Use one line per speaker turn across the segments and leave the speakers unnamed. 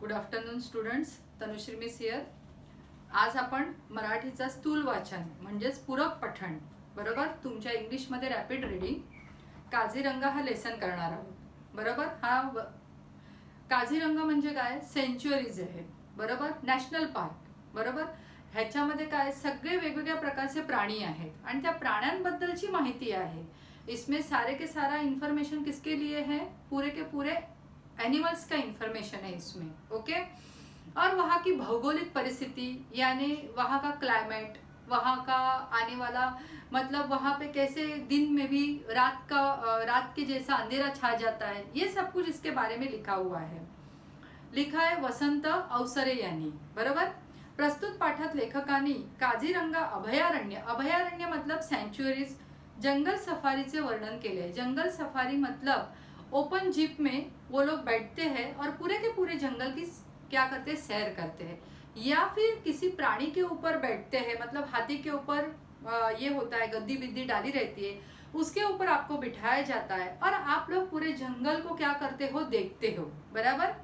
Good afternoon students, Tanushree miss here. आज आपण मराठीचा स्थूल वाचन म्हणजेच पूरक पठण बरोबर तुमच्या इंग्लिशमध्ये रॅपिड रीडिंग काझीरंगा हा लेसन करणार आहोत. बरोबर काझीरंगा म्हणजे काय? सेंच्युरीज आहे बरोबर, नॅशनल पार्क बरोबर. ह्याच्यामध्ये काय सगळे वेगवेगळ्या प्रकारचे प्राणी आहेत आणि त्या प्राण्यांबद्दलची माहिती आहे. इसमें सारे के सारा इंफॉर्मेशन किसके लिए है? पूरे के पूरे एनिमल्स का इंफॉर्मेशन है इसमें. ओके. और वहाँ की भौगोलिक परिस्थिति यानी वहाँ का क्लाइमेट, वहाँ का आने वाला मतलब वहाँ पे कैसे दिन में भी रात के जैसा अंधेरा छा जाता है, ये सब कुछ इसके बारे में लिखा हुआ है. लिखा है वसंत अवसरे यांनी बरोबर. प्रस्तुत पाठात लेखकांनी काझीरंगा अभयारण्य, अभयारण्य मतलब सँच्युरीज, जंगल सफारीचे वर्णन केले. जंगल सफारी मतलब ओपन जीप में वो लोग बैठते हैं और पूरे के पूरे जंगल की क्या करते हैं, सैर करते हैं. या फिर किसी प्राणी के ऊपर बैठते हैं, मतलब हाथी के ऊपर ये होता है, गद्दी बिद्दी डाली रहती है, उसके ऊपर आपको बिठाया जाता है और आप लोग पूरे जंगल को क्या करते हो, देखते हो बराबर.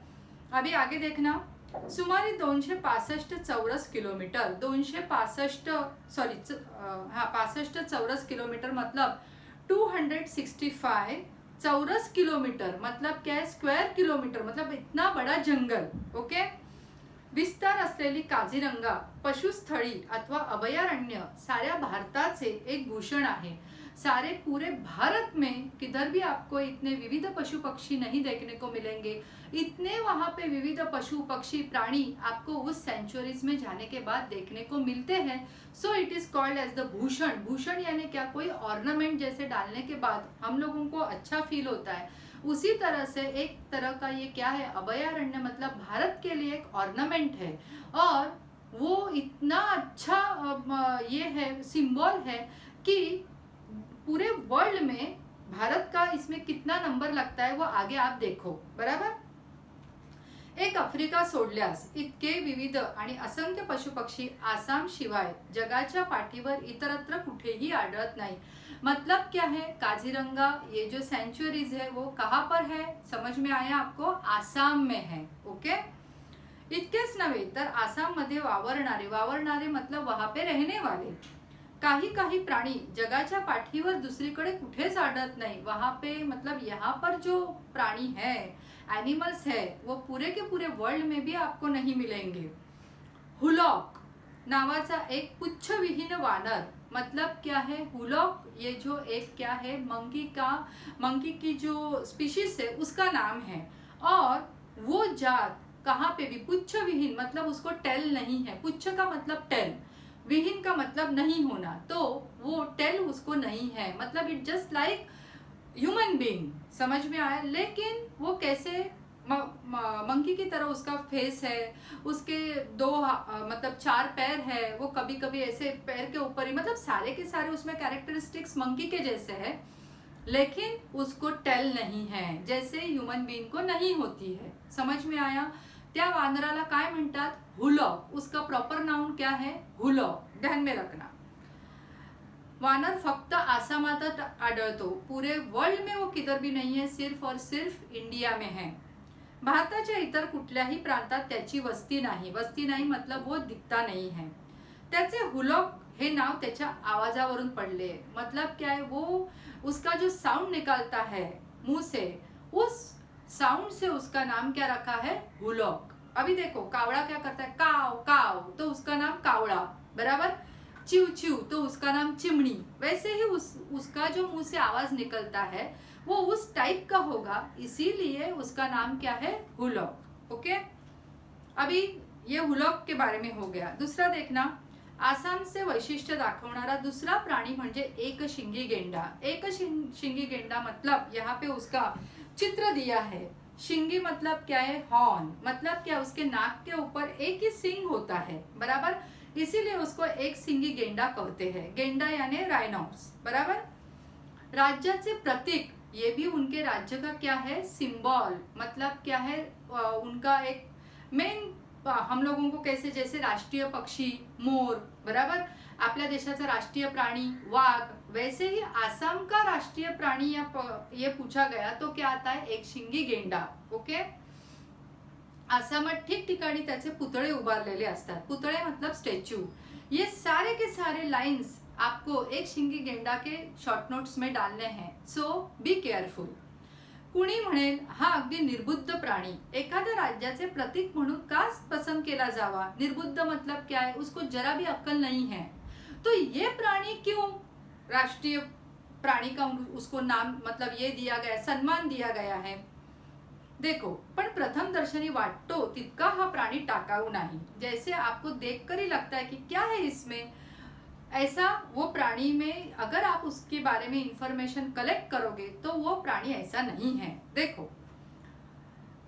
अभी आगे देखना. सुमारे 265 चौरस किलोमीटर, 65 चौरस किलोमीटर मतलब 265 चौरस किलोमीटर मतलब क्या है, स्क्वायर किलोमीटर मतलब इतना बड़ा जंगल. ओके. विस्तार असलेली काझीरंगा पशुस्थळी अथवा अभयारण्य साऱ्या भारताचे एक भूषण आहे. सारे पूरे भारत में किधर भी आपको इतने विविध पशु पक्षी नहीं देखने को मिलेंगे. इतने वहाँ पे विविध पशु पक्षी प्राणी आपको उस सेंचुरीज में जाने के बाद देखने को मिलते हैं. So it is called as the bhushan. भूषण यानी क्या, कोई ऑर्नामेंट जैसे डालने के बाद हम लोगों को अच्छा फील होता है. उसी तरह से एक तरह का ये क्या है, अभयारण्य मतलब भारत के लिए एक ऑर्नामेंट है और वो इतना अच्छा ये है, सिंबल है कि पूरे वर्ल्ड में भारत का इसमें कितना नंबर लगता है वो आगे आप देखो बराबर. एक आफ्रिका सोडल्यास इतके विविध आणि असंख्य पशुपक्षी आसाम शिवाय जगाच्या पाठीवर इतरत्र कुठेही आढळत नाही. मतलब क्या है, काझीरंगा ये जो सेंचुरीज है वो कहाँ पर है, समझ में आया आपको, आसाम में है. ओके. इतकेच नव्हे तर आसाम मध्ये वावरणारे मतलब वहाँ पे रहने वाले काही काही प्राणी जगाच्या पाठीवर दुसरीकडे कुठेच आढळत नाही. वहाँ पे मतलब यहाँ पर जो प्राणी है, एनिमल्स है, वो पूरे के पूरे वर्ल्ड में भी आपको नहीं मिलेंगे. हुलॉक नावाचा एक पुच्छविहीन वानर मतलब क्या है, हुलॉक ये जो एक क्या है, मंकी की जो स्पीशीज है उसका नाम है. और वो जात कहाँ पे भी पुच्छविहीन मतलब उसको टेल नहीं है. पुच्छ का मतलब टेल, विहीन का मतलब नहीं होना, तो वो टेल उसको नहीं है, मतलब it just like human being. समझ में आया. लेकिन वो कैसे, मंकी की तरह उसका फेस है, उसके मतलब 4 पैर है, वो कभी कभी ऐसे पैर के ऊपर ही, मतलब सारे के सारे उसमें कैरेक्टरिस्टिक्स मंकी के जैसे है, लेकिन उसको टेल नहीं है जैसे ह्यूमन बीइंग को नहीं होती है. समझ में आया. त्या वानराला काय म्हणतात, हुलॉक. उसका प्रॉपर नाउन क्या है, हुलॉक. ध्यान में रखना. वानर फक्त आसामात आढळतो, पूरे वर्ल्ड में वो किधर भी नहीं है, सिर्फ और सिर्फ इंडिया में है. भारताच्या इतर कुठल्याही प्रांतात त्याची वस्ती नाही मतलब वो दिखता नहीं है. त्याचे हुलॉक हे नाव त्याच्या आवाजावरून पडले. मतलब क्या है, वो उसका जो साउंड निकलता है मुंह से, उस साउंड से उसका नाम क्या रखा है, हुलॉक. अभी देखो कावड़ा क्या करता है, काव काव, तो उसका नाम कावड़ा बराबर. चिव चिव तो उसका नाम चिमनी. वैसे ही उसका जो मुंह से आवाज निकलता है वो उस टाइप का होगा, इसीलिए उसका नाम क्या है, हुलॉक. ओके. अभी ये हुलॉक के बारे में हो गया. दूसरा देखना. आसाम से वैशिष्ट्य दाखवणारा दूसरा प्राणी म्हणजे एक शिंगी गेंडा. एक शिंगी गेंडा मतलब यहाँ पे उसका चित्र दिया है. शिंगी मतलब क्या है, हॉर्न. मतलब क्या, उसके नाक के ऊपर एक ही सिंग होता है बराबर, इसीलिए उसको एक सिंगी गेंडा कहते हैं. गेंडा यानी राइनोस बराबर. राज्याचे प्रतीक, ये भी उनके राज्य का क्या है, सिंबल. मतलब क्या है, उनका एक मेन, हम लोगों को कैसे जैसे राष्ट्रीय पक्षी मोर बराबर, आपल्या देशाचा राष्ट्रीय प्राणी वाघ, वैसे ही आसाम का राष्ट्रीय प्राणी ये पूछा गया तो क्या आता है, एक शिंगी गेंडा. ओके. आसामात ठिकठिकाणी त्याचे पुतळे उभारलेले असतात. पुतळे मतलब स्टैच्यू. ये सारे के सारे लाइंस आपको एक शिंगी गेंडा के शॉर्ट नोट्स में डालने हैं, सो बी केअरफुल. कुणी म्हणेल हा अगदी निर्बुद्ध प्राणी एखाद्या राज्याचे प्रतीक म्हणून का पसंद केला जावा. निर्बुद्ध मतलब क्या है, उसको जरा भी अक्ल नहीं है, तो ये प्राणी क्यों राष्ट्रीय प्राणी का उसको नाम मतलब ये दिया गया, सम्मान दिया गया है. देखो, पण प्रथम दर्शनी वाटतो तितका हा प्राणी टाकाऊ नाही. जैसे आपको देखकर ही लगता है कि क्या है इसमें, ऐसा वो प्राणी में अगर आप उसके बारे में इंफॉर्मेशन कलेक्ट करोगे तो वो प्राणी ऐसा नहीं है. देखो,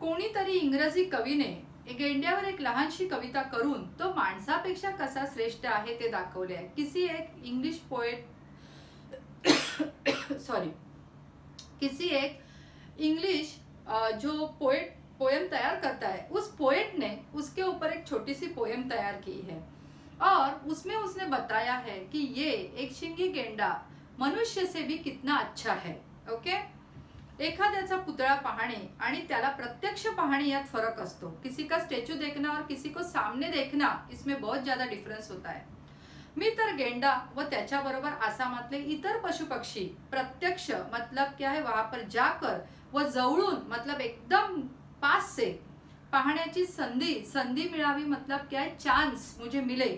कोणीतरी इंग्रजी कवीने गेंड्यावर एक लहानशी कविता करून तो माणसापेक्षा कसा श्रेष्ठ आहे ते दाखवले आहे. किसी एक इंग्लिश पोएट सॉरी किसी एक इंग्लिश जो पोएम तैयार करता है, उस पोएट ने उसके ऊपर एक छोटी सी पोएम तैयार की है और उसमें उसने बताया है कि ये एक शिंगी गेंडा मनुष्य से भी कितना अच्छा है. ओके. एखाद्याचा पुतळा पाहणे आणि त्याला प्रत्यक्ष पाहणे यात फरक असतो. किसी का स्टैच्यू देखना और किसी को सामने देखना, इसमें बहुत ज्यादा डिफरेंस होता है. मी तर गेंडा व त्याच्याबरोबर आसामातले इतर पशु पक्षी प्रत्यक्ष मतलब क्या है वहां पर जाकर व जवळून मतलब एकदम पास से पाहण्याची संधी मिळावी मतलब क्या है चांस मुझे मिले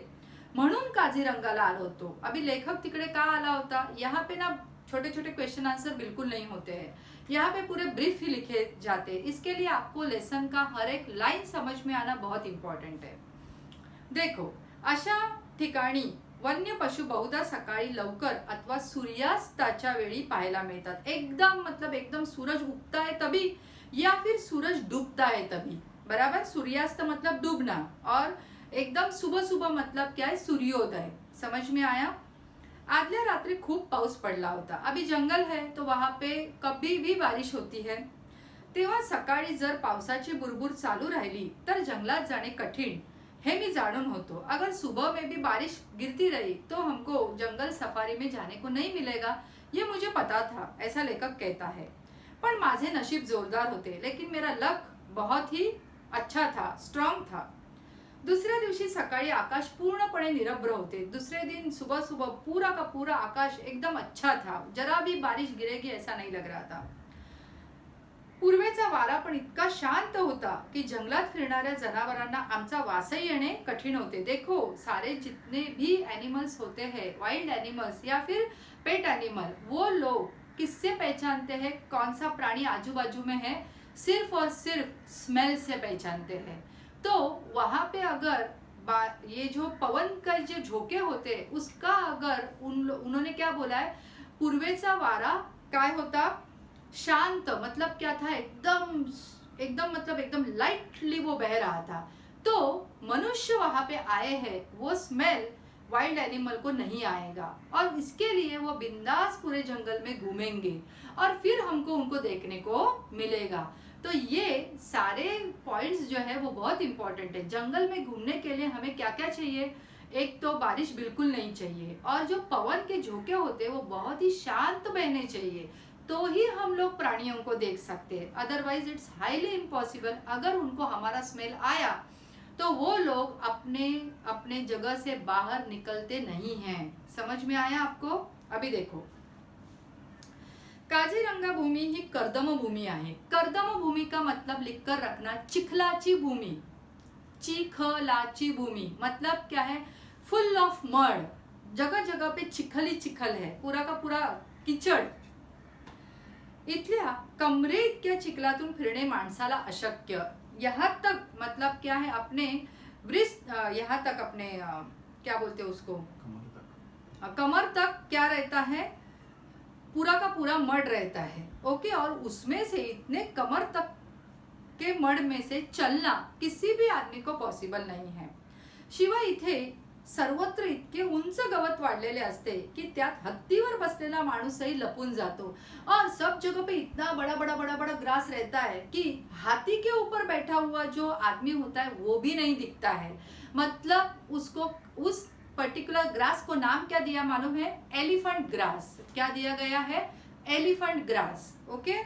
म्हणून काझीरंगाला आलो होतो. अभी लेखक तिकडे का आला होता, यहाँ पे ना छोटे छोटे क्वेश्चन आंसर बिल्कुल नहीं होते हैं, यहाँ पे पूरे ब्रीफ ही लिखे जाते हैं. इसके लिए आपको लेसन का हर एक लाइन समझ में आना बहुत इंपॉर्टेंट है. देखो, अशा ठिकाणी वन्य पशु बहुधा सकाळी लवकर अथवा सूर्यास्ताच्या वेळी पाहायला मिळतात. एकदम मतलब एकदम सूरज उगता है तभी या फिर सूरज डूबता है तभी. बराबर. सूर्यास्त मतलब डूबना और एकदम सुबह सुबह मतलब क्या है सूर्योदय. समझ में आया. आदल्या रात्री खूप पाऊस पडला होता. अभी जंगल है तो वहां पे कभी भी बारिश होती है. तेव्हा सकाळी जर पावसाची बुरबुर चालू राहिली तर जंगलात जाणे कठीण है मी जाणून होतो. अगर सुबह में भी बारिश गिरती रही तो हमको जंगल सफारी में जाने को नहीं मिलेगा, ये मुझे पता था, ऐसा लेखक कहता है. पण माझे नशीब जोरदार होते, लेकिन मेरा लक बहुत ही अच्छा था, स्ट्रॉन्ग था. दुसऱ्या दिवशी सकाळी आकाश पूर्णपणे निरभ्र होते. दूसरे दिन सुबह सुबह पूरा का पूरा आकाश एकदम अच्छा था, जरा भी बारिश गिरेगी ऐसा नहीं लग रहा था. पूर्वेचा वारा पण इतका शांत होता कि जंगलात फिरणाऱ्या जनावरांना आमचा वासही येणे कठीण होते. देखो, सारे जितने भी एनिमल्स होते हैं, वाइल्ड एनिमल्स या फिर पेट एनिमल, वो लोग किससे पहचानते हैं कौन सा प्राणी आजू बाजू में है, सिर्फ और सिर्फ स्मेल से पहचानते हैं. तो वहां पे अगर ये जो पवन का जो झोंके होते उसका अगर उन्होंने क्या बोला है, पूर्वेचा वारा काय होता, शांत मतलब क्या था, एकदम एकदम मतलब एकदम लाइटली वो बह रहा था. तो मनुष्य वहां पे आए हैं, वो स्मेल वाइल्ड एनिमल को नहीं आएगा और इसके लिए वो बिंदास पूरे जंगल में घूमेंगे और फिर हमको उनको देखने को मिलेगा. तो ये सारे पॉइंट्स जो है वो बहुत इंपॉर्टेंट है. जंगल में घूमने के लिए हमें क्या क्या चाहिए, एक तो बारिश बिल्कुल नहीं चाहिए और जो पवन के झोंके होते हैं वो बहुत ही शांत बहने चाहिए, तो ही हम लोग प्राणियों को देख सकते हैं. Otherwise it's highly impossible. अगर उनको हमारा स्मेल आया तो वो लोग अपने अपने जगह से बाहर निकलते नहीं हैं. समझ में आया आपको. अभी देखो, काझीरंगा भूमि ही कर्दम भूमि आहे. कर्दम भूमि का मतलब लिखकर रखना, चिखलाची भूमि. चिखलाची भूमि मतलब क्या है, फुल ऑफ मड. जगह जगह पे चिखल ही चिखल है, पूरा का पूरा किचड. इथल्या कमरे इतक्या चिखलातून फिरणे माणसाला अशक्य. यहाँ तक मतलब क्या है, अपने वृष्ट यहाँ तक अपने क्या बोलते हैं उसको, कमर तक क्या रहता है, पूरा का पूरा मड रहता है. ओके. और उसमें से इतने कमर तक के मड में से चलना किसी भी आदमी को पॉसिबल नहीं है. शिवाय इथे सर्वत्र इतके उंच गवत वाढलेले असते कि त्यात हत्तीवर बसलेला माणूसही लपून जातो और सब जगह पे इतना बड़ा बड़ा बड़ा बड़ा ग्रास रहता है कि हाथी के ऊपर बैठा हुआ जो आदमी होता है वो भी नहीं दिखता है. मतलब उसको उस पर्टिकुलर ग्रास को नाम क्या दिया मालूम है, एलिफेंट ग्रास. क्या दिया गया है, एलिफेंट ग्रास. ओके.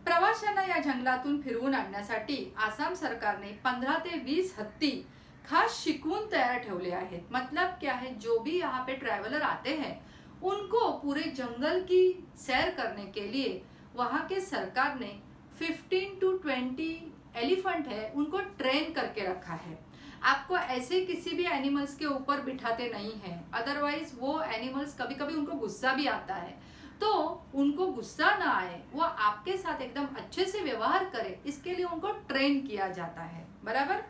प्रवाशांना या जंगलातून फिरवून आणण्यासाठी आसाम सरकारने 15 ते 20 हत्ती खास शिकवून तैयार ठेवले आहेत। मतलब क्या है, जो भी यहाँ पे ट्रैवलर आते हैं उनको पूरे जंगल की सैर करने के लिए वहाँ के सरकार ने 15 to 20 एलिफेंट है उनको ट्रेन करके रखा है। आपको ऐसे किसी भी एनिमल्स के ऊपर बिठाते नहीं हैं, अदरवाइज वो एनिमल्स कभी कभी उनको गुस्सा भी आता है, तो उनको गुस्सा ना आए, वो आपके साथ एकदम अच्छे से व्यवहार करे, इसके लिए उनको ट्रेन किया जाता है। बराबर।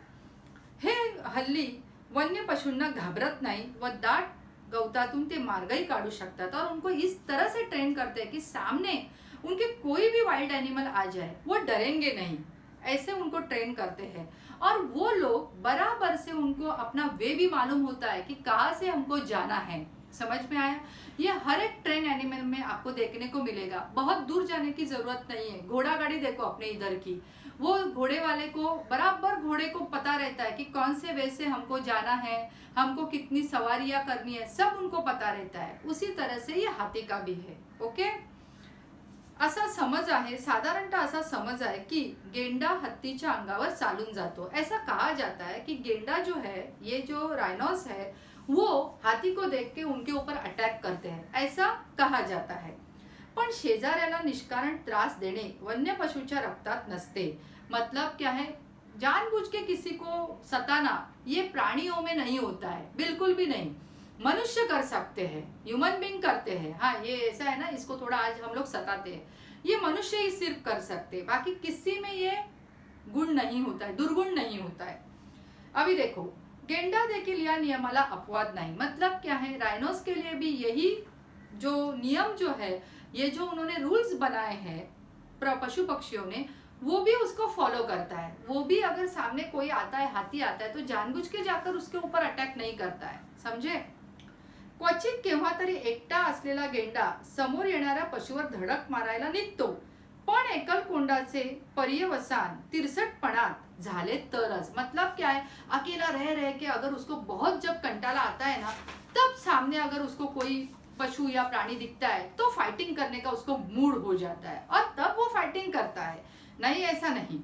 हे हल्ली वन्य पशूंना घाबरत नाही व दाट गवतातून ते मार्गही काढू शकतात और उनको इस तरह से ट्रेन करते हैं कि सामने उनके कोई भी वाइल्ड एनिमल आ जाए वो डरेंगे नहीं, ऐसे उनको ट्रेन करते हैं। और वो लोग बराबर से उनको अपना वे भी मालूम होता है कि कहाँ से हमको जाना है। समझ में आया? ये हर एक ट्रेन एनिमल में आपको देखने को मिलेगा। बहुत दूर जाने की जरूरत नहीं है। घोड़ा गाड़ी देखो अपने इधर की, वो घोड़े वाले को बराबर घोड़े को पता रहता है कि कौन से वे से हमको जाना है, हमको कितनी सवारियां करनी है, सब उनको पता रहता है। उसी तरह से ये हाथी का भी है। ओके, असा समज आहे, साधारणतः असा समज आहे की गेंडा हत्तीच्या अंगावर चालून जातो। ऐसा कहा जाता है कि गेंडा जो है, ये जो राइनोस है, वो हाथी को देख के उनके ऊपर अटैक करते हैं, ऐसा कहा जाता है। पण शेजाऱ्याला निष्कारण त्रास देणे वन्य पशुच्या रक्तात नसते। मतलब क्या है, जानबूझ के किसी को सताना ये प्राणियों में नहीं होता है, बिल्कुल भी नहीं। मनुष्य कर सकते हैं, ह्यूमन बीइंग करते हैं। हाँ, ये ऐसा है ना, इसको थोड़ा आज हम लोग सताते हैं, ये मनुष्य ही सिर्फ कर सकते हैं, बाकी किसी में ये गुण नहीं होता है, दुर्गुण नहीं होता है। अभी देखो, गेंडा देखील या नियमाला अपवाद नहीं। मतलब क्या है, राइनोस के लिए भी यही जो नियम जो है, ये जो उन्होंने रूल्स बनाए हैं पशु पक्षियों ने, वो भी उसको फॉलो करता है। वो भी अगर सामने कोई आता है, हाथी आता है, तो जानबूझ के जाकर उसके ऊपर अटैक नहीं करता है। समझे? क्वचित केव्हा तरी एकटा असलेला गेंडा समोर येणाऱ्या पशुवर धडक मारायला निघतो, पण एकलकोंडाचे पर्यवसान तिरसटपणात झाले तरच। मतलब क्या है, अकेला रह रह के अगर उसको बहुत जब कंटाला आता है ना, तब सामने अगर उसको कोई पशु या प्राणी दिखता है तो फाइटिंग करने का उसको मूड हो जाता है और तब वो फाइटिंग करता है, नहीं ऐसा नहीं,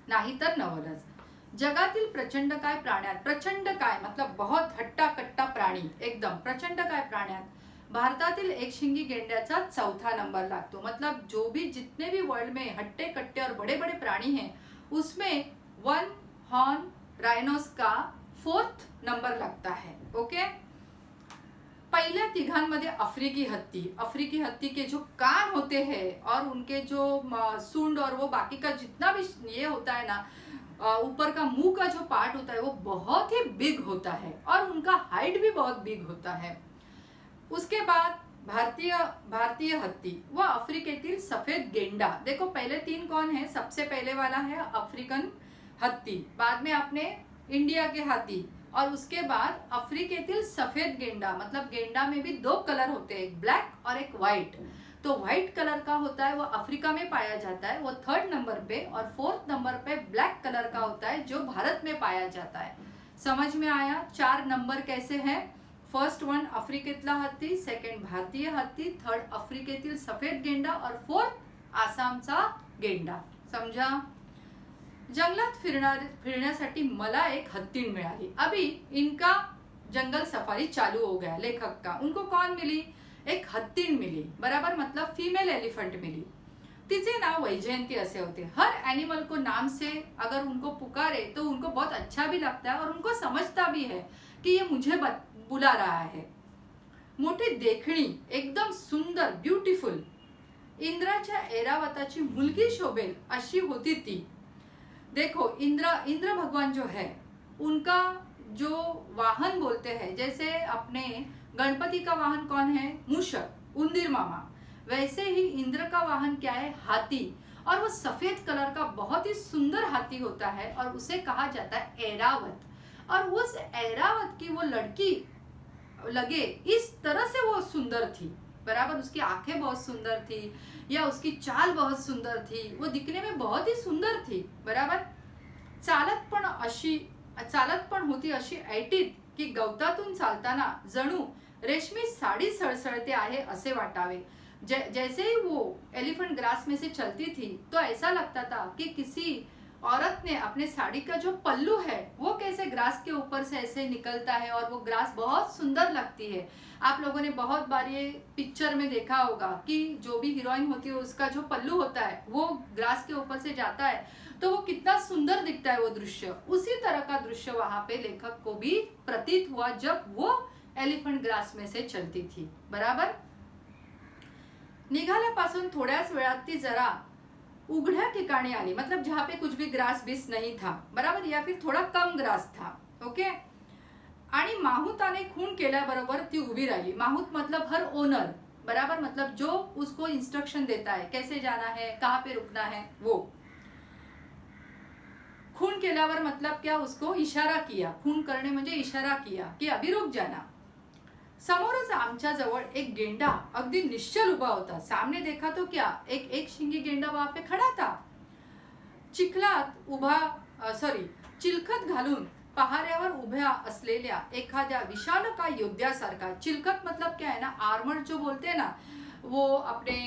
नाही तर नवलच। जगातील प्रचंड काय प्राण्यात, प्रचंड काय मतलब बहुत हट्टा कट्टा प्राणी, एकदम प्रचंड काय प्राण्यात भारतातील एकशिंगी गेंड्याचा 4था नंबर लागतो। मतलब जो भी जितने भी वर्ल्ड में हट्टे कट्टे और बड़े बड़े प्राणी हैं, उसमें वन हॉर्न राइनोस का 4th नंबर लगता है। ओके, पहले तिघांमध्ये अफ्रीकी हत्ती के जो कान होते हैं और उनके जो सूंड और वो बाकी का जितना भी ये होता है ना, ऊपर का मुंह का जो पार्ट होता है वो बहुत ही बिग होता है और उनका हाइट भी बहुत बिग होता है। उसके बाद भारतीय हत्ती व आफ्रिकेतील सफेद गेंडा। देखो पहले 3 कौन है, सबसे पहले वाला है अफ्रीकन हत्ती, बाद में अपने इंडिया के हाथी, और उसके बाद अफ्रीकेतील सफेद गेंडा। मतलब गेंडा में भी 2 कलर होते हैं, एक ब्लैक और एक व्हाइट। तो व्हाइट कलर का होता है वो अफ्रीका में पाया जाता है, वो 3rd नंबर पे, और 4th नंबर पे ब्लैक कलर का होता है जो भारत में पाया जाता है। समझ में आया? 4 नंबर कैसे हैं? फर्स्ट 1 अफ्रिकेतला हत्ती, 2nd भारतीय हत्ती, 3rd अफ्रिकेतील सफेद गेंडा और 4th आसामचा गेंडा। समझा? जंगलात फिरण्यासाठी मला एक हत्तीण मिळाली। अभी इनका जंगल सफारी चालू हो गया लेखक का। उनको कौन मिली? एक हत्तीण मिली, बराबर, मतलब फीमेल एलिफेंट मिली। तिचे नाव वैजयंती असे होते। हर एनिमल को नाम से अगर उनको पुकारे तो उनको बहुत अच्छा भी लगता है और उनको समझता भी है कि ये मुझे बुला रहा है। मोठी देखणी, एकदम सुंदर, ब्यूटीफुल, इंद्राच्या ऐरावताची मुलगी शोभेल अशी होती ती। देखो इंद्र भगवान जो है, उनका जो वाहन बोलते हैं, जैसे अपने गणपति का वाहन कौन है? मूषक, उंदीर मामा। वैसे ही इंद्र का वाहन क्या है? हाथी। और वो सफेद कलर का बहुत ही सुंदर हाथी होता है और उसे कहा जाता है ऐरावत। और उस ऐरावत की वो लड़की लगे इस तरह से वो सुंदर थी, बराबर, उसकी आंखें बहुत सुंदर थी या उसकी चाल बहुत सुंदर थी, वो दिखने में बहुत ही सुंदर थी, बराबर। चालत पण होती अशी ऐटीत की गवतातून चालताना जणू रेशमी साडी सळसळते आहे असे वाटावे। जैसे ही वो एलिफेंट ग्रास में से चलती थी तो ऐसा लगता था कि किसी औरत ने अपने साड़ी का जो पल्लू है वो कैसे ग्रास के ऊपर से ऐसे निकलता है और वो ग्रास बहुत सुंदर लगती है। आप लोगों ने बहुत बार ये पिक्चर में देखा होगा कि जो भी हीरोइन होती है उसका जो पल्लू होता है वो ग्रास के ऊपर से जाता है तो वो कितना सुंदर दिखता है वो दृश्य। उसी तरह का दृश्य वहां पे लेखक को भी प्रतीत हुआ जब वो एलिफेंट ग्रास में से चलती थी। बराबर। निघाल्यापासून थोड्याच वेळात ती जरा उघड्या ठिकाणी आली, मतलब जहाँ पे कुछ भी ग्रास बीस नहीं था, बराबर, या फिर थोड़ा कम ग्रास था। ओके। आणि माहुताने खून केल्याबरोबर ती उभी राहिली। माहुत मतलब हर ओनर, बराबर, मतलब जो उसको इंस्ट्रक्शन देता है कैसे जाना है, कहाँ पे रुकना है, वो। खून केल्यावर मतलब क्या, उसको इशारा किया, खून करणे म्हणजे इशारा किया कि अभी रुक जाना। समोरच आमच्या जवळ एक गेंडा अगदी निश्चल उभा होता। सामने देखा तो क्या, एक शिंगी गेंडा वहां पे खड़ा था। चिलखत घालून पहाऱ्यावर उभ्या असलेल्या एखाद्या विशालकाय योद्ध्यासारखा। चिलखत मतलब क्या है ना, आर्मर जो बोलते हैं ना, वो अपने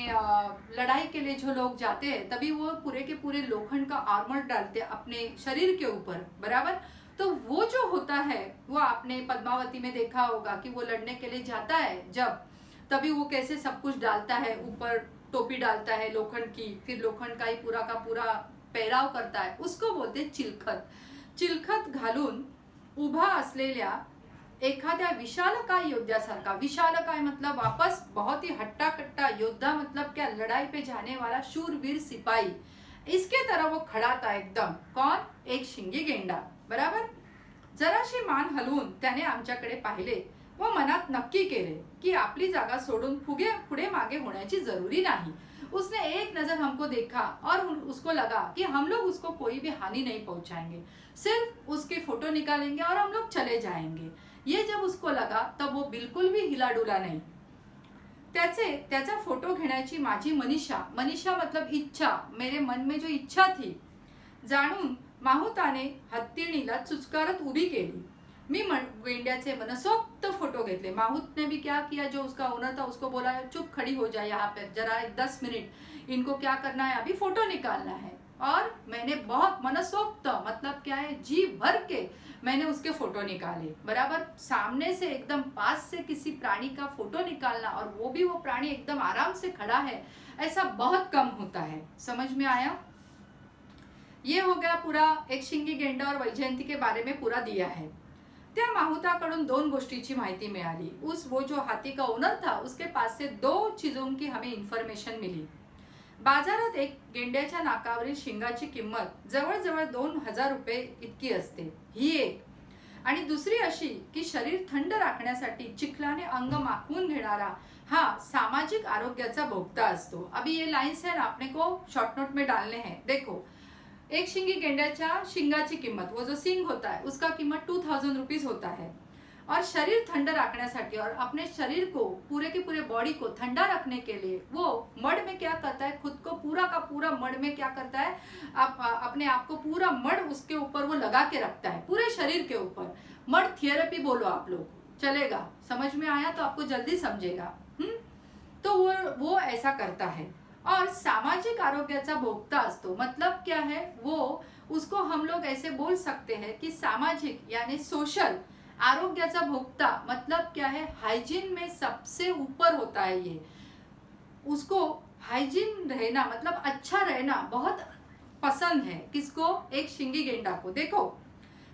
लड़ाई के लिए जो लोग जाते हैं तभी वो पूरे के पूरे लोखंड का आर्मर डालते हैं अपने शरीर के ऊपर, बराबर। तो वो जो होता है वो आपने पद्मावती में देखा होगा कि वो लड़ने के लिए जाता है जब, तभी वो कैसे सब कुछ डालता है, ऊपर टोपी डालता है लोखंड की, फिर लोखंड का ही पूरा का पूरा पहराव करता है, उसको बोलते हैं चिलखत। चिलखत घालून उभा असलेल्या एखाद्या विशालकाय योद्ध्यासारखा। विशालकाय मतलब वापस बहुत ही हट्टा कट्टा, योद्धा मतलब क्या, लड़ाई पे जाने वाला शूरवीर सिपाही, इसके तरह वो खड़ा था एकदम। कौन, एक शिंगी गेंडा, बराबर। जराशी मान हलवून त्याने आमच्याकडे पाहिले व मनात नक्की केले की आपली जागा सोडून पुढे मागे होण्याची जरूरी नहीं। उसने एक नजर हमको देखा और उसको लगा कि हम लोग उसको कोई भी हानि नहीं पहुंचाएंगे, सिर्फ उसके फोटो निकालेंगे और हम लोग चले जाएंगे। ये जब उसको लगा तब वो बिल्कुल भी हिला डुला नहीं। त्याचा फोटो घेण्याची माझी मनीषा मतलब इच्छा, मेरे मन में जो इच्छा थी, जाणून माहुताने हत्तीणीला चुचकारत उभी केली। मी गेंड्याचे मनसोक्त फोटो घेतले। माहुत ने भी क्या किया, जो उसका ओनर था उसको बोला चुप खड़ी हो जाए यहाँ पे जरा 10 मिनट, इनको क्या करना है, अभी फोटो निकालना है। और मैंने बहुत मनसोक्त मतलब क्या है, जी भर के मैंने उसके फोटो निकाले, बराबर। सामने से एकदम पास से किसी प्राणी का फोटो निकालना, और वो भी वो प्राणी एकदम आराम से खड़ा है, ऐसा बहुत कम होता है। समझ में आया। ये हो गया पूरा एक शिंगी गेंडा और वैजयंती के बारे में पूरा दिया है। त्या माहुताकडून 2 गोष्टीची माहिती मिळाली। वो जो हाथी का ओनर था उसके पास से 2 चीजों की हमें इन्फॉर्मेशन मिली। बाजारात एक गेंड्याच्या नाकावरील शिंगाची किंमत जवळजवळ 2000 रुपये इतकी असते, ही एक। आणि दुसरी अशी की शरीर थंड राखण्यासाठी चिखलाने अंग माखवून घेणारा हा सामाजिक आरोग्याचा भोगता असतो। अभी ये लाइन्स है ना, अपने को शॉर्ट नोट में डालने हैं। देखो, एक शिंगी गेंड्याच्या शिंगाची किंमत, वो जो सिंग होता है उसका कीमत 2000 रुपीज होता है। और शरीर ठंडा रखने और अपने शरीर को पूरे के पूरे बॉडी को ठंडा रखने के लिए वो मड में क्या करता है, खुद को पूरा का पूरा मड में क्या करता है, अपने आप को पूरा मड उसके ऊपर वो लगा के रखता है, पूरे शरीर के ऊपर। मड थेरेपी बोलो आप लोग, चलेगा। समझ में आया तो आपको जल्दी समझेगा। तो वो ऐसा करता है और सामाजिक आरोग्याचा भोगता असतो। मतलब क्या है, वो उसको हम लोग ऐसे बोल सकते हैं कि सामाजिक यानी सोशल आरोग्याचा भोगता मतलब क्या है, हाइजीन में सबसे ऊपर होता है ये। उसको हाइजीन रहना मतलब अच्छा रहना बहुत पसंद है। किसको, एक शिंगी गेंडा को। देखो,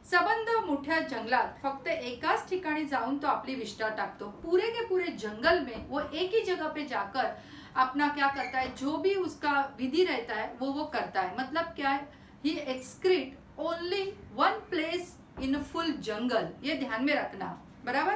सबंध मोठ्या जंगलात फक्त एकाच ठिकाणी जाऊन तो अपनी विष्ठा टाकतो। पूरे के पूरे जंगल में वो एक ही जगह पे जाकर अपना क्या करता है, जो भी उसका विधि रहता है वो करता है। मतलब क्या है, he excrete only 1 place in full jungle, ये ध्यान में रखना, बराबर।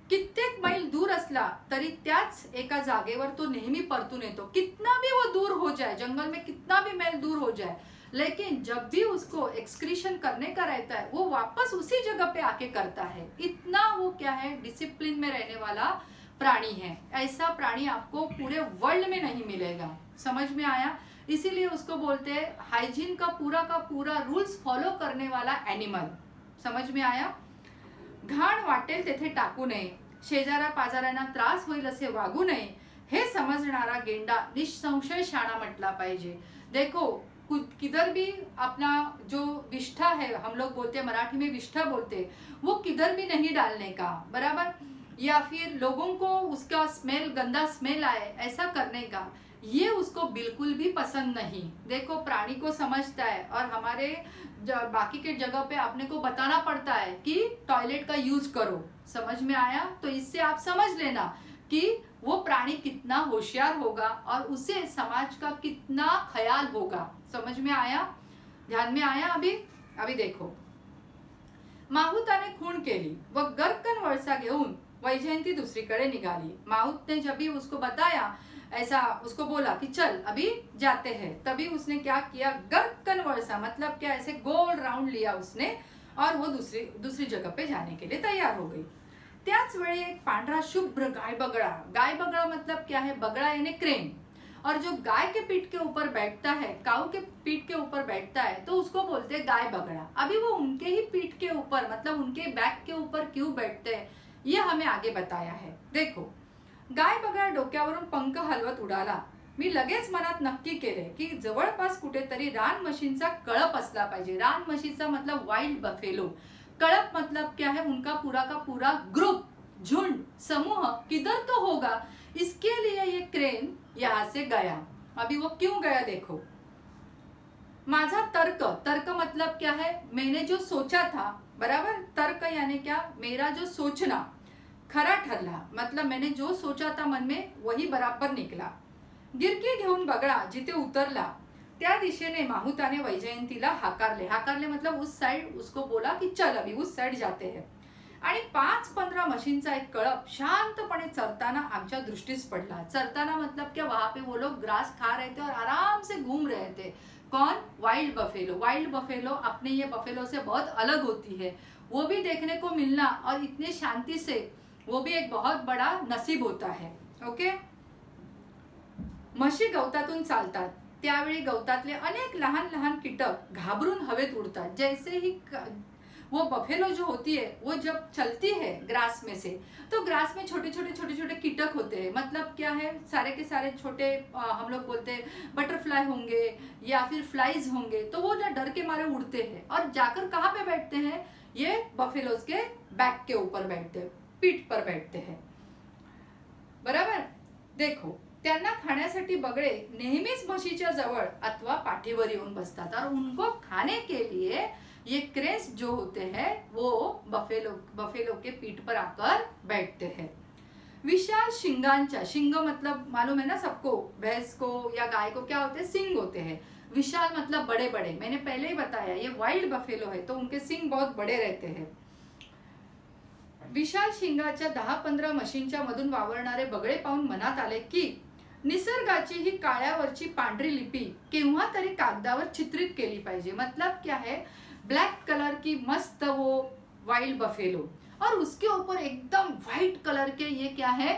कित्येक मैल दूर असला तरी त्याच एका जागेवर तो नेहमी परतून येतो। कितना भी वो दूर हो जाए, जंगल में कितना भी मैल दूर हो जाए, लेकिन जब भी उसको एक्सक्रीशन करने का रहता है वो वापस उसी जगह पे आके करता है। इतना वो क्या है, डिसिप्लिन में रहने वाला प्राणी है। ऐसा प्राणी आपको पूरे वर्ल्ड में नहीं मिलेगा। समझ में आया। इसीलिए उसको बोलते हैं हाइजीन का पूरा रूल्स फॉलो करने वाला एनिमल। समझ में आया। घाण वाटेल तेथे टाकू नये, शेजारा पाजारांना त्रास होईल असे वागू नये, हे समजणारा गेंडा निसंशय शाणा म्हटला पाहिजे। देखो किधर भी अपना जो विष्ठा है, हम लोग बोलते हैं मराठी में विष्ठा बोलते हैं, वो किधर भी नहीं डालने का, बराबर, या फिर लोगों को उसका स्मेल, गंदा स्मेल आए ऐसा करने का, ये उसको बिल्कुल भी पसंद नहीं। देखो प्राणी को समझता है और हमारे बाकी के जगह पे आपने को बताना पड़ता है कि टॉयलेट का यूज करो। समझ में आया? तो इससे आप समझ लेना कि वो प्राणी कितना होशियार होगा और उसे समाज का कितना ख्याल होगा। समझ में आया? ध्यान में आया? अभी देखो, माहूताने खूण केली व गरकन वळसा घेऊन वैजयंती दुसरीकडे निघाली। माहूत ने जब भी उसको बताया, ऐसा उसको बोला कि चल अभी जाते हैं, तभी उसने क्या किया, गरकन वळसा मतलब क्या, ऐसे गोल राउंड लिया उसने और वो दूसरी जगह पे जाने के लिए तैयार हो गई। त्याच वेळी एक पांढरा शुभ्र गाय बगड़ा मतलब क्या है, बगड़ा यानी क्रेन, और जो गाय के पीठ के ऊपर बैठता है, काऊ के पीठ के ऊपर बैठता है, तो उसको बोलते हैं गाय बगड़ा। अभी वो उनके ही पीठ के ऊपर मतलब उनके बैक के ऊपर क्यों बैठते हैं, ये हमें आगे बताया है। देखो, गाय बगळा डोक्यावरून पंख हलवत उडाला। मी लगेच मनात नक्की केले की जवळपास कुठेतरी रान म्हशींचा कळप असला पाहिजे। रान म्हशीचा मतलब वाइल्ड बफेलो, कड़प मतलब क्या है, उनका पूरा का पूरा ग्रुप, झुंड, समूह किधर तो होगा। इसके लिए ये क्रेन यहां से गया। अभी वो क्यों गया देखो, माझा तर्क मतलब क्या है, मैंने जो सोचा था, बराबर, तर्क यानी क्या, मेरा जो सोचना खरा ठरला, मतलब मैंने जो सोचा था मन में वही बराबर निकला। गिरकी घेऊन बगळा जिथे उतरला त्या दिशेने माहूताने वैजयंतीला हाकारले मतलब उस साइड उसको बोला कि चल अभी उस साइड जाते हैं। आणि 5-15 म्हशींचा एक कळप शांतपणे चरताना आमच्या दृष्टीस पडला। चरताना मतलब क्या, वहां पे वो लोग ग्रास खा रहे थे और आराम से घूम रहे थे। कौन? Wild buffalo. वाइल्ड बफेलो अपने ये बफेलो से बहुत अलग होती है, वो भी देखने को मिलना और इतने शांति से, वो भी एक बहुत बड़ा नसीब होता है। ओके, म्हशी गवतातून चालतात त्यावेळी गवतातले अनेक लहान लहान कीटक घाबरून हवेत उड़तात। जैसे ही वो बफेलो जो होती है वो जब चलती है ग्रास में से, तो ग्रास में छोटे छोटे कीटक होते हैं। मतलब क्या है, सारे के सारे छोटे, हम लोग बोलते हैं बटरफ्लाई होंगे या फिर फ्लाइज होंगे, तो वो ना डर के मारे उड़ते हैं और जाकर कहाँ पे बैठते हैं, ये बफेलोज के बैक के ऊपर बैठते हैं, पीठ पर बैठते हैं, बराबर। देखो, त्यांना खाण्यासाठी बगळे नेहमीच म्हशीच्या जवळ अथवा पाठीवर येऊन बसतात और उनको खाने के लिए ये क्रेस जो होते हैं वो बफेलो के पीठ पर आकर बैठते हैं। विशाल शिंगांच्या, शिंग मतलब मालूम है ना सबको, भैंस को या गाय को क्या होते हैं, सिंग होते हैं। विशाल मतलब बड़े बड़े, मैंने पहले ही बताया ये वाइल्ड बफेलो है तो उनके सिंग बहुत बड़े रहते हैं। विशाल शिंगाच्या 10-15 म्हशींच्या मधून वावरणारे बगळे पाहून मनात आले की निसर्गाची ही काळ्यावरची पांढरी लिपी केव्हा तरी कागदावर चित्रित केली पाहिजे। मतलब क्या है, ब्लैक कलर की मस्त वो वाइल्ड बफेलो और उसके ऊपर एकदम व्हाइट कलर के ये क्या है,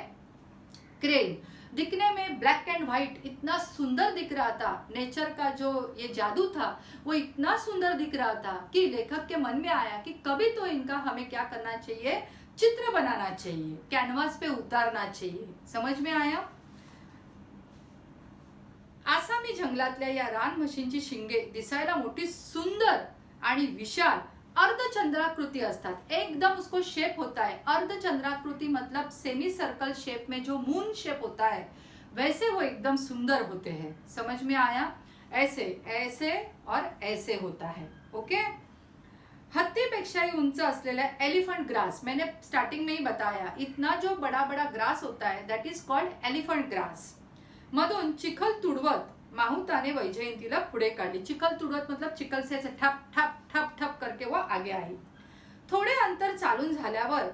क्रेन। दिखने में ब्लैक एंड व्हाइट इतना सुंदर दिख रहा था, नेचर का जो ये जादू था वो इतना सुंदर दिख रहा था कि लेखक के मन में आया कि कभी तो इनका हमें क्या करना चाहिए, चित्र बनाना चाहिए, कैनवास पे उतारना चाहिए। समझ में आया? आसामी जंगलातल्या या रान म्हशींची शिंगे दिसायला मोठी, सुंदर आणि विशाल अर्धचंद्राकृति असतात। एकदम उसको शेप होता है अर्धचंद्राकृति, मतलब सेमी सर्कल शेप में जो मून शेप होता है वैसे वो एकदम सुंदर होते हैं। समझ में आया? ऐसे ऐसे और ऐसे होता है। ओके, हत्तीपेक्षाही उंच असलेला एलिफेंट ग्रास, मैंने स्टार्टिंग में ही बताया, इतना जो बड़ा बड़ा ग्रास होता है that is called elephant grass. मधून चिखल तुडवत माहूताने वैजयंतीला पुढे काढली। चिखल तुडवत मतलब चिखल से ऐसे ठप ठप ठप ठप करके वो आगे आई। थोड़े अंतर चालून झाल्यावर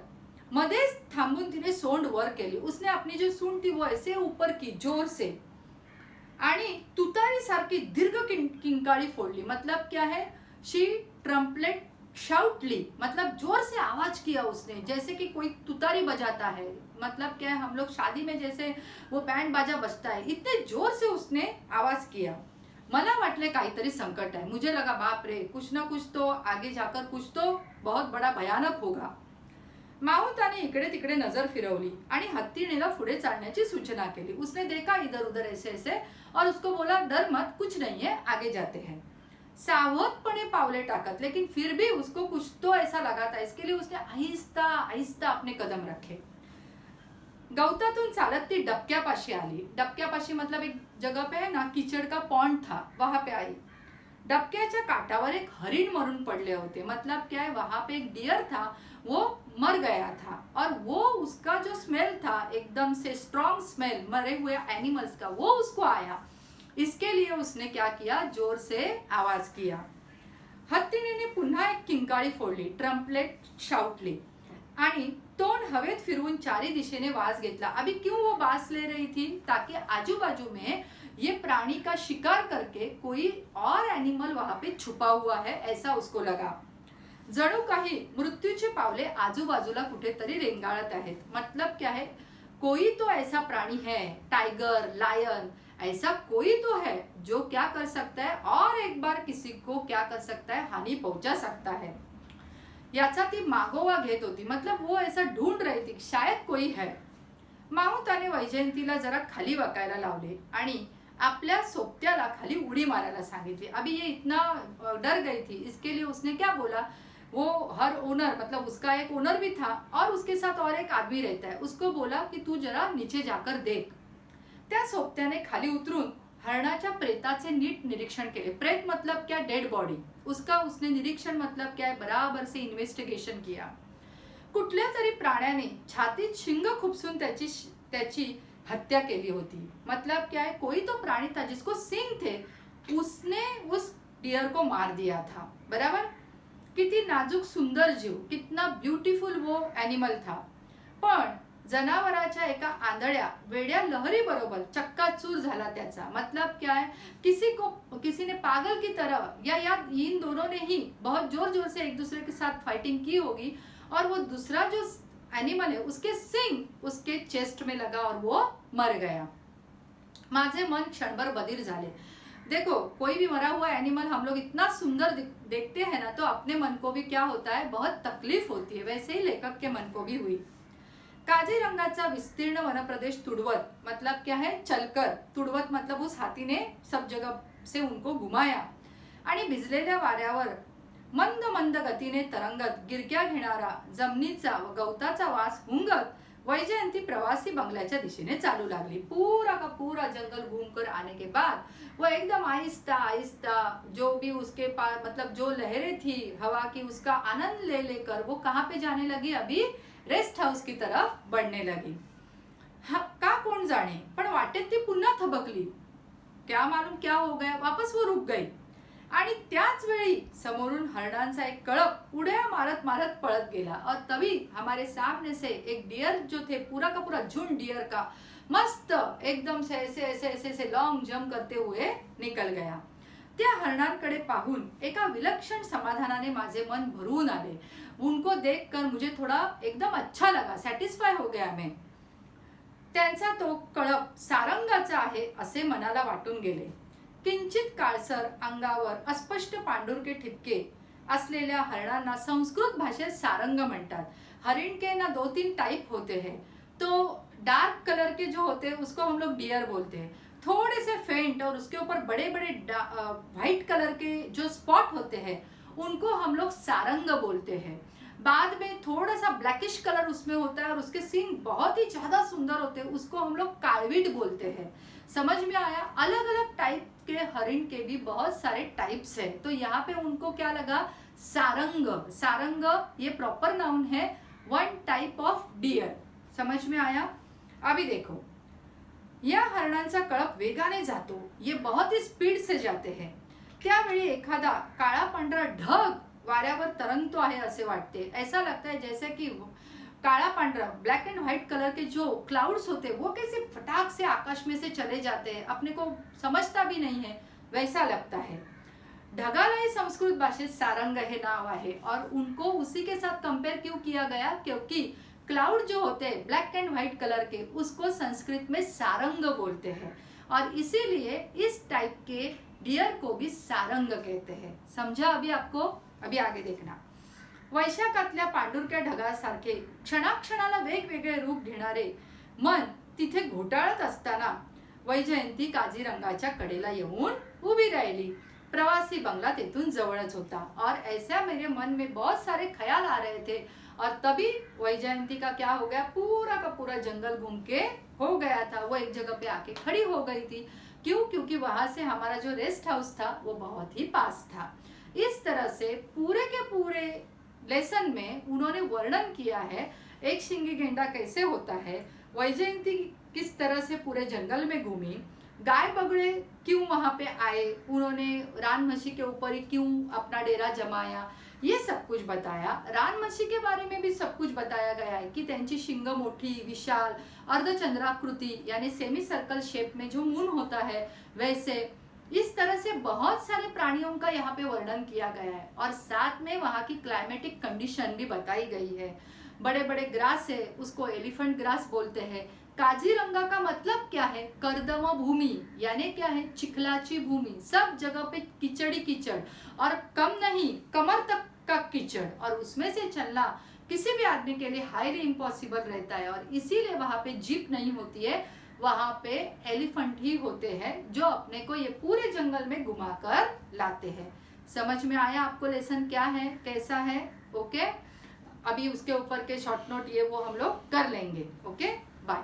मध्येच थांबून तिने सोंड वर केली। उसने अपनी जो सूंड थी वो ऐसे ऊपर की जोर से आणि तुतारी सारखी दीर्घ किंकाळी फोडली। मतलब क्या है, शी ट्रम्पलेट शाउटली, मतलब जोर से आवाज किया उसने, जैसे कि कोई तुतारी बजाता है। मतलब क्या है, हम लोग शादी में जैसे वो बैंड बाजा बजता है, इतने जोर से उसने आवाज किया। मला वाटले काहीतरी संकट है, मुझे लगा बाप रे कुछ ना कुछ तो आगे जाकर कुछ तो बहुत बड़ा भयानक होगा। माहुताने इकडे तिकडे नजर फिरवली आणि हत्तीणीला पुढे चालण्याची सूचना केली. उसने देखा इधर उधर ऐसे ऐसे और उसको बोला डर मत, कुछ नहीं है, आगे जाते हैं. सावधपणे पावले टाकत, लेकिन फिर भी उसको कुछ तो ऐसा लगा था, इसके लिए उसने आहिस्ता आहिस्ता अपने कदम रखे. गवतातून चालत ती डबक्यापाशी आली. डबक्यापाशी मतलब एक जगह पे है ना कीचड़ का पॉन्ड था, वहां पे आई. डबक्याच्या काटावर एक हरिण मरून पड़े होते. मतलब क्या है, वहां पे एक डियर था, वो मर गया था और वो उसका जो स्मेल था एकदम से स्ट्रॉन्ग स्मेल मरे हुए एनिमल्स का, वो उसको आया. इसके लिए उसने क्या किया, जोर से आवाज किया. हत्तीने पुन्हा एक किंकाळी फोडली, ट्रम्पलेट शाउटली आणि तोंड हवेत फिरवून चारी दिशेने वास घेतला. अभी क्यों वो बास ले रही थी, ताकि आजू बाजू में ये प्राणी का शिकार करके कोई और एनिमल वहां पे छुपा हुआ है, ऐसा उसको लगा. जणू काही मृत्यूचे पावले आजूबाजूला कुठेतरी रेंगाळत आहेत. मतलब क्या है, कोई तो ऐसा प्राणी है, टाइगर, लायन, ऐसा कोई तो है जो क्या कर सकता है और एक बार किसी को क्या कर सकता है, हानि पहुंचा सकता है. याचा ती मागोवा घेत होती. मतलब वो ऐसा ढूंढ रही थी, शायद कोई है. माहुताने वैजयंतीला जरा खाली वाकायला लावले आणि आपल्या सोबत्याला खाली उडी मारायला सांगितली. अभी ये इतना डर गई थी, इसके लिए उसने क्या बोला, वो हर ओनर मतलब उसका एक ओनर भी था और उसके साथ और एक आदमी रहता है, उसको बोला कि तू जरा नीचे जाकर देख. त्या सोबत्याने खाली उतरून हरणाच्या प्रेताचे नीट निरीक्षण केले. प्रेत मतलब क्या, डेड बॉडी. उसका उसने निरीक्षण मतलब क्या है, बराबर से इन्वेस्टिगेशन किया. कुठल्या तरी प्राण्याने छातीत शिंग खुपसून त्याची हत्या केली होती. मतलब क्या है, कोई तो प्राणी था जिसको सिंग थे, उसने उस डियर को मार दिया था. बराबर. किती नाजूक सुंदर जीव, कितना ब्यूटीफुल वो एनिमल था. पण जनावराच्या एका आंधळ्या वेड्या लहरी बरोबर चक्काचूर झाला त्याचा. मतलब क्या है, किसी ने पागल की तरह या इन दोनों ने ही बहुत जोर जोर से एक दूसरे के साथ फाइटिंग की होगी और वो दूसरा जो एनिमल है उसके सिंग उसके चेस्ट में लगा और वो मर गया. माझे मन क्षणभर बधीर झाले. देखो, कोई भी मरा हुआ एनिमल हम लोग इतना सुंदर देखते हैं ना, तो अपने मन को भी क्या होता है, बहुत तकलीफ होती है. वैसे ही लेखक के मन को भी हुई. काझीरंगाचा विस्तीर्ण वनप्रदेश तुडवत, मतलब क्या है, चलकर. तुडवत मतलब उस हाथी ने सब जगह से उनको घुमाया आणि भिजलेल्या वाऱ्यावर मंद मंद गतीने तरंगत गिरक्या घेणारा जमनीचा व गवताचा वास हुंगत वैजयंती प्रवासी बंगल्याच्या दिशेने चालू लागली. पूरा का पूरा जंगल घूमकर आने के बाद वो एकदम आहिस्ता आहिस्ता जो भी उसके पास मतलब जो लहरें थी हवा की, उसका आनंद ले लेकर वो कहाँ पे जाने लगी, अभी रेस्ट हाउस की तरफ बढ़ने लगी. का कोण जाणे, पण वाटेत ती पुन्हा थबकली. क्या मालूम क्या हो गया, वापस वो रुक गई. आणि त्याच वेळी समोरून हरणांचा एक कळप उड्या मारत मारत पळत गेला. और तभी हमारे सामने से एक डियर जो थे, पूरा का पूरा झुंड डियर का, मस्त एकदम से ऐसे ऐसे ऐसे ऐसे लॉन्ग जंप करते हुए निकल गया. त्या हरणांकडे पाहून एका विलक्षण समाधानाने माझे मन भरून आले. उनको देखकर मुझे थोड़ा एकदम अच्छा लगा, सॅटिस्फाय हो गया मैं. त्यांचा तो कळप सारंगाचा आहे असे मनाला वाटून गेले. किंचित काळसर अंगावर अस्पष्ट पांढुरके ठिपके असलेल्या हरणांना संस्कृत भाषेत सारंग म्हणतात. हरिण के ना 2-3 टाइप होते हैं. तो डार्क कलर के जो होते हैं उसको हम लोग डियर बोलते हैं. थोड़े से फेंट और उसके ऊपर बड़े बड़े व्हाइट कलर के जो स्पॉट होते हैं उनको हम लोग सारंग बोलते हैं. बाद में थोड़ा सा ब्लैकिश कलर उसमें होता है और उसके सींग बहुत ही ज्यादा सुंदर होते हैं, उसको हम लोग काळवीट बोलते हैं. समझ में आया. अलग अलग टाइप के हरिण के भी बहुत सारे टाइप्स है. तो यहाँ पे उनको क्या लगा, सारंग. सारंग ये प्रॉपर नाउन है, वन टाइप ऑफ डियर. समझ में आया. अभी देखो, या हरणांचा कळप वेगाने जातो, ये बहुत ही स्पीड से जाते हैं. त्यावेळी एखादा काळा पांढरा ढग वाऱ्यावर तरंगतो आहे असे वाटते. ऐसा लगता है जैसे कि काला पांढरा ब्लैक एंड व्हाइट कलर के जो क्लाउड्स होते हैं वो कैसे फटाक से आकाश में से चले जाते हैं, अपने को समझता भी नहीं है, वैसा लगता है. ढगाला ही संस्कृत भाषेत सारंग हे नाव आहे और उनको उसी के साथ कंपेयर क्यों किया गया, क्योंकि क्लाउड जो होते हैं ब्लैक एंड व्हाइट कलर के उसको संस्कृत में सारंग बोलते हैं और इसीलिए इस टाइप के डियर को भी सारंग कहते हैं. समझा अभी आपको. अभी आगे देखना. वैशाखातल्या पांढुरक्या ढगासारखे क्षणाक्षणाला वेगवेगळे रूप घेणारे मन तिथे घोटाळत असताना वैजयंती काझीरंगाच्या कडेला येऊन उभी राहिली। प्रवासी बंगला तेतून जवळच होता और ऐसा मेरे मन में बहुत सारे ख्याल आ रहे थे और तभी वैजयंती का क्या हो गया, पूरा का पूरा जंगल घूम के हो गया था। वो एक जगह पे आके खड़ी हो गई थी। क्यों? क्योंकि वहां से हमारा जो रेस्ट हाउस था वो बहुत ही पास था। इस तरह से पूरे के पूरे लेसन में उन्होंने वर्णन किया है एक शिंगी गेंडा कैसे होता है, वैजयंती किस तरह से पूरे जंगल में घूमी, गाय बगड़े क्यों वहां पे आए, उन्होंने रानमछी के ऊपर ही क्यों अपना डेरा जमाया, ये सब कुछ बताया। रानमछी के बारे में भी सब कुछ बताया गया है कि त्यांची शिंग मोठी विशाल अर्धचंद्राकृति यानी सेमी सर्कल शेप में जो मून होता है वैसे, इस तरह से बहुत सारे प्राणियों का यहाँ पे वर्णन किया गया है और साथ में वहाँ की क्लाइमेटिक कंडीशन भी बताई गई है। बड़े बड़े ग्रास है, उसको एलिफेंट ग्रास बोलते हैं। काजीरंगा का मतलब क्या है, कर्दम भूमि यानी क्या है, चिखलाची भूमि, सब जगह पे कीचड़ी कीचड़ और कम नहीं कमर तक का कीचड़, और उसमें से चलना किसी भी आदमी के लिए हाईली इम्पॉसिबल रहता है और इसीलिए वहाँ पे जीप नहीं होती है, वहाँ पे एलिफेंट ही होते हैं जो अपने को ये पूरे जंगल में घुमाकर लाते हैं। समझ में आया आपको लेसन क्या है, कैसा है? ओके, अभी उसके ऊपर के शॉर्ट नोट ये वो हम लोग कर लेंगे। Okay, bye.